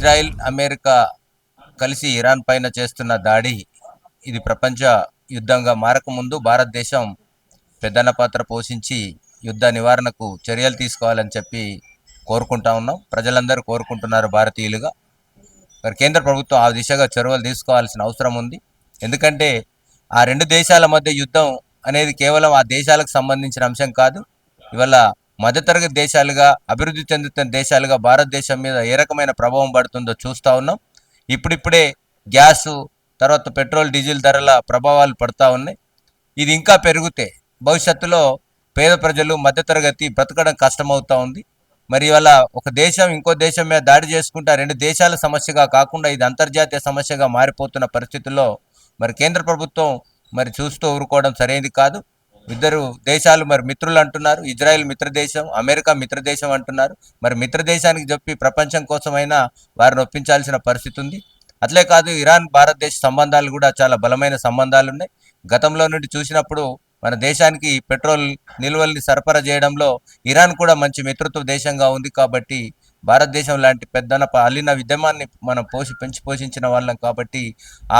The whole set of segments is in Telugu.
ఇజ్రాయిల్, అమెరికా కలిసి ఇరాన్ పైన చేస్తున్న దాడి ఇది ప్రపంచ యుద్ధంగా మారకముందు భారతదేశం పెద్దన్న పాత్ర పోషించి యుద్ధ నివారణకు చర్యలు తీసుకోవాలని చెప్పి కోరుకుంటా ఉన్నాం. ప్రజలందరూ కోరుకుంటున్నారు భారతీయులుగా. మరి కేంద్ర ప్రభుత్వం ఆ దిశగా చొరవలు తీసుకోవాల్సిన అవసరం ఉంది. ఎందుకంటే ఆ రెండు దేశాల మధ్య యుద్ధం అనేది కేవలం ఆ దేశాలకు సంబంధించిన అంశం కాదు. ఇవాళ మధ్యతరగతి దేశాలుగా, అభివృద్ధి చెందుతున్న దేశాలుగా భారతదేశం మీద ఏ రకమైన ప్రభావం పడుతుందో చూస్తూ ఉన్నాం. ఇప్పుడిప్పుడే గ్యాసు, తర్వాత పెట్రోల్, డీజిల్ ధరల ప్రభావాలు పడుతూ ఉన్నాయి. ఇది ఇంకా పెరిగితే భవిష్యత్తులో పేద ప్రజలు, మధ్యతరగతి బ్రతకడం కష్టమవుతూ ఉంది. మరి ఇవాళ ఒక దేశం ఇంకో దేశం మీద దాడి చేసుకుంటే రెండు దేశాల సమస్యగా కాకుండా ఇది అంతర్జాతీయ సమస్యగా మారిపోతున్న పరిస్థితుల్లో మరి కేంద్ర ప్రభుత్వం మరి చూస్తూ ఊరుకోవడం సరైనది కాదు. ఇద్దరు దేశాలు మరి మిత్రులు అంటున్నారు. ఇజ్రాయెల్ మిత్రదేశం, అమెరికా మిత్రదేశం అంటున్నారు. మరి మిత్రదేశానికి చెప్పి ప్రపంచం కోసమైనా వారిని ఒప్పించాల్సిన పరిస్థితి ఉంది. అట్లే కాదు, ఇరాన్ భారతదేశ సంబంధాలు కూడా చాలా బలమైన సంబంధాలు ఉన్నాయి. గతంలో నుండి చూసినప్పుడు మన దేశానికి పెట్రోల్ నిల్వల్ని సరఫరా చేయడంలో ఇరాన్ కూడా మంచి మిత్రత్వ దేశంగా ఉంది. కాబట్టి భారతదేశం లాంటి పెద్దన అల్లిన విద్యమాన్ని మనం పెంచి పోషించిన వాళ్ళం. కాబట్టి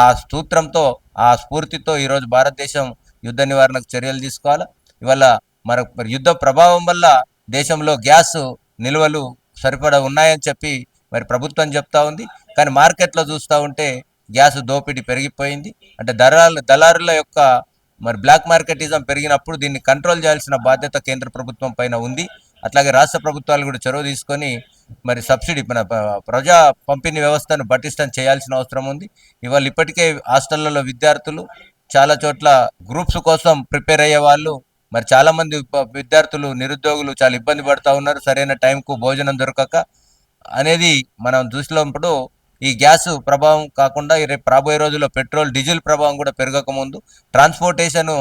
ఆ సూత్రంతో, ఆ స్ఫూర్తితో ఈరోజు భారతదేశం యుద్ధ నివారణకు చర్యలు తీసుకోవాలి. ఇవాళ మరి యుద్ధ ప్రభావం వల్ల దేశంలో గ్యాస్ నిల్వలు సరిపడా ఉన్నాయని చెప్పి మరి ప్రభుత్వం చెప్తా ఉంది. కానీ మార్కెట్లో చూస్తూ ఉంటే గ్యాస్ దోపిడీ పెరిగిపోయింది. అంటే దళారుల యొక్క మరి బ్లాక్ మార్కెటిజం పెరిగినప్పుడు దీన్ని కంట్రోల్ చేయాల్సిన బాధ్యత కేంద్ర ప్రభుత్వం పైన ఉంది. అట్లాగే రాష్ట్ర ప్రభుత్వాలు కూడా చొరవ తీసుకొని మరి సబ్సిడీ, మన ప్రజా పంపిణీ వ్యవస్థను పటిష్టం చేయాల్సిన అవసరం ఉంది. ఇవాళ ఇప్పటికే హాస్టళ్లలో విద్యార్థులు, చాలా చోట్ల గ్రూప్స్ కోసం ప్రిపేర్ అయ్యే వాళ్ళు, మరి చాలామంది విద్యార్థులు, నిరుద్యోగులు చాలా ఇబ్బంది పడుతూ ఉన్నారు. సరైన టైంకు భోజనం దొరకక అనేది మనం చూసినప్పుడు ఈ గ్యాస్ ప్రభావం కాకుండా రేపు రాబోయే రోజుల్లో పెట్రోల్, డీజిల్ ప్రభావం కూడా పెరగకముందు ట్రాన్స్పోర్టేషన్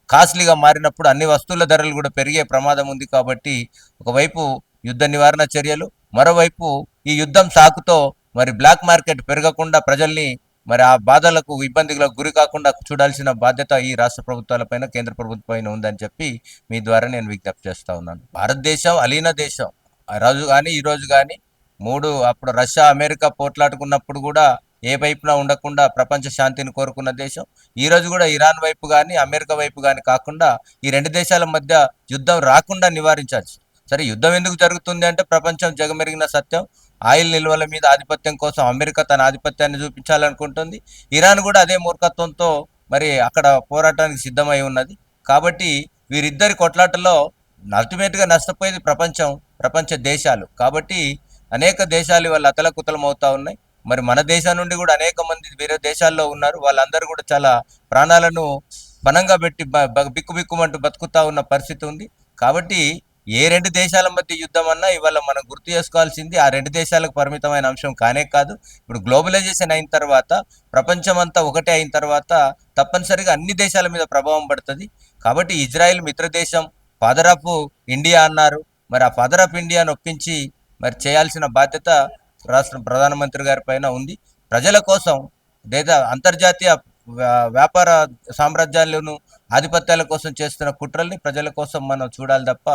కాస్ట్లీగా మారినప్పుడు అన్ని వస్తువుల ధరలు కూడా పెరిగే ప్రమాదం ఉంది. కాబట్టి ఒకవైపు యుద్ధ నివారణ చర్యలు, మరోవైపు ఈ యుద్ధం సాకుతో మరి బ్లాక్ మార్కెట్ పెరగకుండా ప్రజల్ని మరి ఆ బాధలకు, ఇబ్బందులకు గురి కాకుండా చూడాల్సిన బాధ్యత ఈ రాష్ట్ర ప్రభుత్వాలపైన, కేంద్ర ప్రభుత్వం ఉందని చెప్పి మీ ద్వారా నేను విజ్ఞప్తి చేస్తా ఉన్నాను. భారతదేశం అలీన దేశం. ఆ రోజు కానీ ఈ రోజు కానీ అప్పుడు రష్యా, అమెరికా పోట్లాడుకున్నప్పుడు కూడా ఏ వైపున ఉండకుండా ప్రపంచ శాంతిని కోరుకున్న దేశం. ఈ రోజు కూడా ఇరాన్ వైపు కానీ, అమెరికా వైపు కానీ కాకుండా ఈ రెండు దేశాల మధ్య యుద్ధం రాకుండా నివారించాలి. సరే, యుద్ధం ఎందుకు జరుగుతుంది అంటే ప్రపంచం జగమెరిగిన సత్యం. ఆయిల్ నిల్వల మీద ఆధిపత్యం కోసం అమెరికా తన ఆధిపత్యాన్ని చూపించాలనుకుంటుంది. ఇరాన్ కూడా అదే మూర్ఖత్వంతో మరి అక్కడ పోరాటానికి సిద్ధమై ఉన్నది. కాబట్టి వీరిద్దరి కొట్లాటలో అల్టిమేట్గా నష్టపోయేది ప్రపంచ దేశాలు. కాబట్టి అనేక దేశాలు వాళ్ళ అతలకుతలం అవుతా ఉన్నాయి. మరి మన దేశం నుండి కూడా అనేక మంది వేరే దేశాల్లో ఉన్నారు. వాళ్ళందరూ కూడా చాలా ప్రాణాలను పణంగా పెట్టి బిక్కుబిక్కుమంటూ బతుకుతా ఉన్న పరిస్థితి ఉంది. కాబట్టి ఏ రెండు దేశాల మధ్య యుద్ధం అన్నా ఇవాళ మనం గుర్తు చేసుకోవాల్సింది ఆ రెండు దేశాలకు పరిమితమైన అంశం కానే కాదు. ఇప్పుడు గ్లోబలైజేషన్ అయిన తర్వాత, ప్రపంచం అంతా ఒకటే అయిన తర్వాత తప్పనిసరిగా అన్ని దేశాల మీద ప్రభావం పడుతుంది. కాబట్టి ఇజ్రాయెల్ మిత్రదేశం, ఫాదర్ ఆఫ్ ఇండియా అన్నారు. మరి ఆ ఫాదర్ ఆఫ్ ఇండియాను ఒప్పించి మరి చేయాల్సిన బాధ్యత రాష్ట్ర ప్రధానమంత్రి గారి పైన ఉంది. ప్రజల కోసం, లేదా అంతర్జాతీయ వ్యాపార సామ్రాజ్యాలను, ఆధిపత్యాల కోసం చేస్తున్న కుట్రల్ని ప్రజల కోసం మనం చూడాలి తప్ప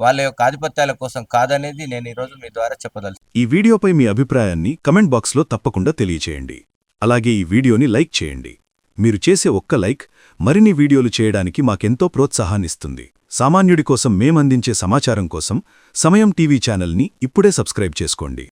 వాళ్ళ యొక్క ఆధిపత్యాల కోసం కాదనేది నేను ఈరోజు మీ ద్వారా చెప్పదలుచు. ఈ వీడియోపై మీ అభిప్రాయాన్ని కమెంట్ బాక్స్లో తప్పకుండా తెలియచేయండి. అలాగే ఈ వీడియోని లైక్ చేయండి. మీరు చేసే ఒక్క లైక్ మరిన్ని వీడియోలు చేయడానికి మాకెంతో ప్రోత్సాహాన్నిస్తుంది. సామాన్యుడి కోసం మేమందించే సమాచారం కోసం సమయం టీవీ ఛానల్ని ఇప్పుడే సబ్స్క్రైబ్ చేసుకోండి.